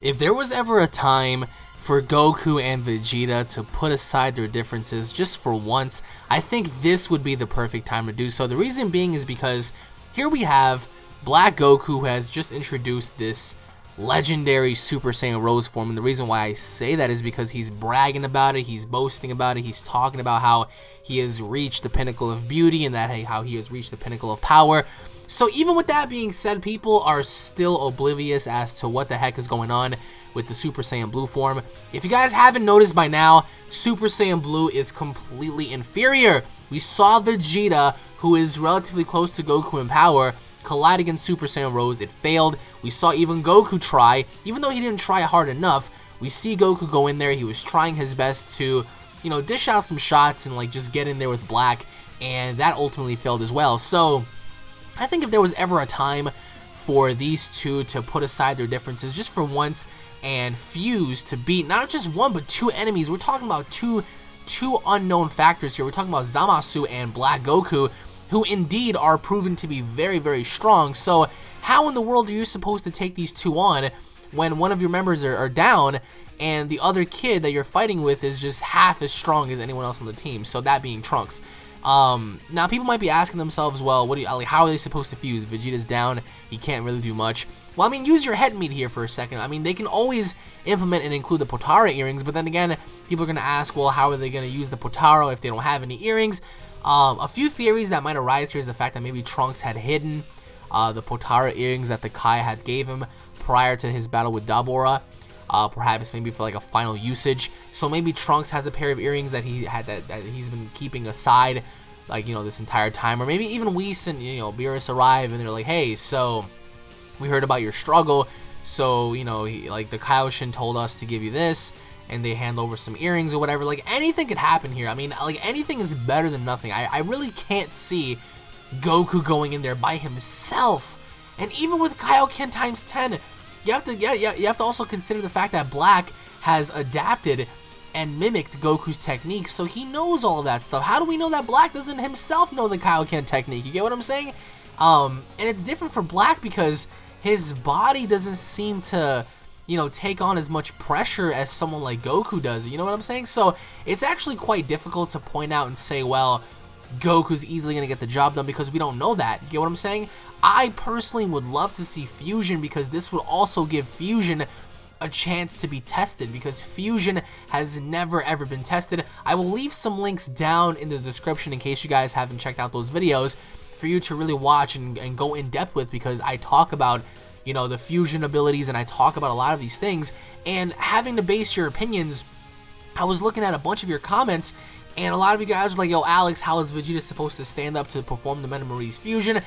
If there was ever a time for Goku and Vegeta to put aside their differences just for once, I think this would be the perfect time to do so. The reason being is because here we have Black Goku, who has just introduced this legendary Super Saiyan Rose form, and the reason why I say that is because he's bragging about it, he's boasting about it, he's talking about how he has reached the pinnacle of beauty and that how he has reached the pinnacle of power. So even with that being said, people are still oblivious as to what the heck is going on with the Super Saiyan Blue form. If you guys haven't noticed by now, Super Saiyan Blue is completely inferior. We saw Vegeta, who is relatively close to Goku in power, collide against Super Saiyan Rose. It failed. We saw even Goku try, even though he didn't try hard enough. We see Goku go in there. He was trying his best to, you know, dish out some shots and like just get in there with Black, and that ultimately failed as well. So I think if there was ever a time for these two to put aside their differences just for once and fuse to beat not just one but two enemies, we're talking about two unknown factors here. We're talking about Zamasu and Black Goku, who indeed are proven to be very, very strong. So how in the world are you supposed to take these two on when one of your members are down and the other kid that you're fighting with is just half as strong as anyone else on the team? So that being Trunks. Now people might be asking themselves, well, how are they supposed to fuse? Vegeta's down, he can't really do much. Well, I mean, use your head meat here for a second. I mean, they can always implement and include the Potara earrings, but then again, people are going to ask, well, how are they going to use the Potara if they don't have any earrings? A few theories that might arise here is the fact that maybe Trunks had hidden the Potara earrings that the Kai had gave him prior to his battle with Dabura. Perhaps maybe for like a final usage. So maybe Trunks has a pair of earrings that he had that he's been keeping aside, like, you know, this entire time. Or maybe even Whis and, you know, Beerus arrive and they're like, hey, so we heard about your struggle, so, you know, like the Kaioshin told us to give you this, and they hand over some earrings or whatever. Like, anything could happen here. I mean, like, anything is better than nothing. I really can't see Goku going in there by himself. And even with Kaioken times 10, you have to also consider the fact that Black has adapted and mimicked Goku's technique, so he knows all of that stuff. How do we know that Black doesn't himself know the Kaioken technique? You get what I'm saying? And it's different for Black because his body doesn't seem to, you know, take on as much pressure as someone like Goku does. You know what I'm saying? So it's actually quite difficult to point out and say, well, Goku's easily going to get the job done, because we don't know that. You get what I'm saying? I personally would love to see Fusion, because this would also give Fusion a chance to be tested, because Fusion has never ever been tested. I will leave some links down in the description in case you guys haven't checked out those videos for you to really watch and go in depth with, because I talk about, you know, the Fusion abilities and I talk about a lot of these things. And having to base your opinions, I was looking at a bunch of your comments, and a lot of you guys were like, yo, Alex, how is Vegeta supposed to stand up to perform the Metamories Fusion?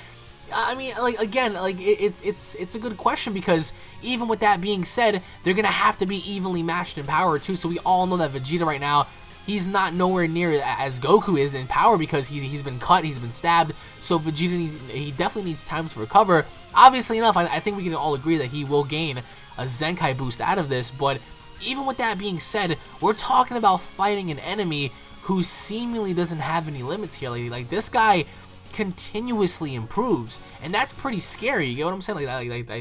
I mean, like, again, like, it's a good question, because even with that being said, they're gonna have to be evenly matched in power too. So we all know that Vegeta right now, he's not nowhere near as Goku is in power, because he's been cut, he's been stabbed. So Vegeta he definitely needs time to recover. Obviously enough, I think we can all agree that he will gain a Zenkai boost out of this. But even with that being said, we're talking about fighting an enemy who seemingly doesn't have any limits here. Like this guy continuously improves, and that's pretty scary. You get what I'm saying?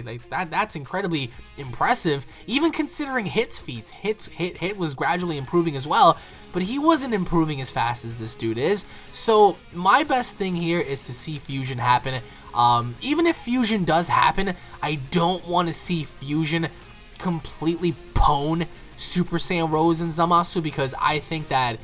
Like that's incredibly impressive, even considering Hit's feats. Hit was gradually improving as well, but he wasn't improving as fast as this dude is. So my best thing here is to see Fusion happen. Even if Fusion does happen, I don't want to see Fusion completely pwn Super Saiyan Rose and Zamasu, because I think that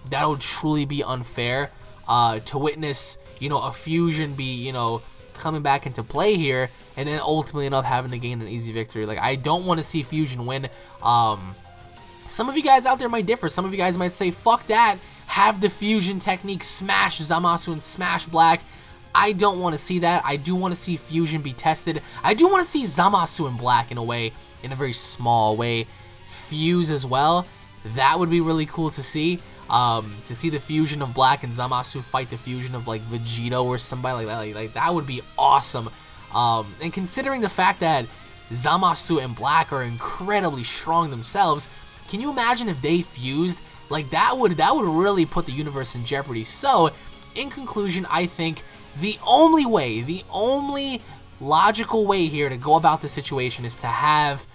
that'll truly be unfair to witness, you know, a Fusion be, you know, coming back into play here, and then ultimately enough having to gain an easy victory. Like, I don't want to see Fusion win. Some of you guys out there might differ. Some of you guys might say, fuck that, have the Fusion technique smash Zamasu and smash Black. I don't want to see that. I do want to see Fusion be tested. I do want to see Zamasu and Black, in a way, in a very small way, fuse as well. That would be really cool to see. To see the fusion of Black and Zamasu fight the fusion of like Vegito or somebody like that, like that would be awesome. And considering the fact that Zamasu and Black are incredibly strong themselves, can you imagine if they fused? Like, that would really put the universe in jeopardy. So, in conclusion, I think the only logical way here to go about the situation is to have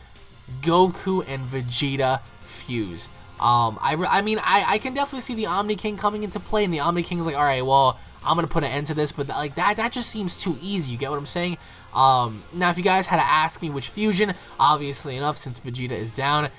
Goku and Vegeta fuse. I mean, I can definitely see the Omni King coming into play, and the Omni King's like, all right, well, I'm gonna put an end to this, but like that just seems too easy. You get what I'm saying? Now, if you guys had to ask me which fusion, obviously enough, since Vegeta is down,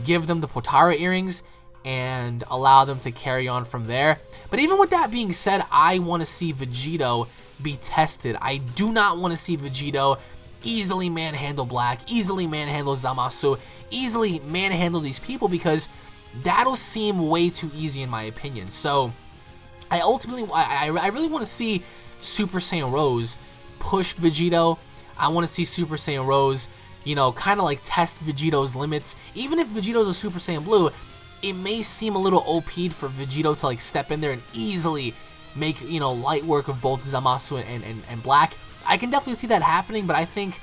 give them the Potara earrings and allow them to carry on from there. But even with that being said, I want to see Vegito be tested. I do not want to see Vegito easily manhandle Black, easily manhandle Zamasu, easily manhandle these people, because that'll seem way too easy in my opinion. So I really want to see Super Saiyan Rose push Vegito. I want to see Super Saiyan Rose, you know, kind of like test Vegito's limits. Even if Vegito's a Super Saiyan Blue, it may seem a little OP'd for Vegito to like step in there and easily make, you know, light work of both Zamasu and Black. I can definitely see that happening, but I think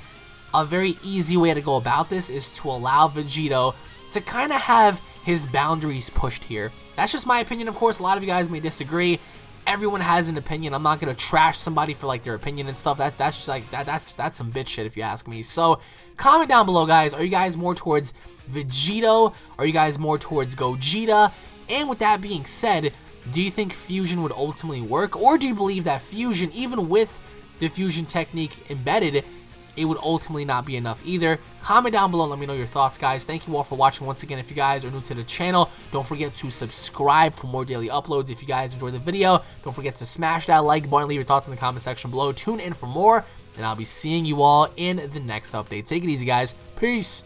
a very easy way to go about this is to allow Vegito to kind of have his boundaries pushed here. That's just my opinion, of course. A lot of you guys may disagree. Everyone has an opinion. I'm not gonna trash somebody for like their opinion and stuff. That's just like that's some bitch shit if you ask me. So comment down below, guys. Are you guys more towards Vegito? Are you guys more towards Gogeta? And with that being said, do you think fusion would ultimately work, or do you believe that fusion, even with the fusion technique embedded, it would ultimately not be enough either? Comment down below and let me know your thoughts, guys. Thank you all for watching. Once again, if you guys are new to the channel, don't forget to subscribe for more daily uploads. If you guys enjoyed the video, don't forget to smash that like button, leave your thoughts in the comment section below. Tune in for more, and I'll be seeing you all in the next update. Take it easy, guys. Peace.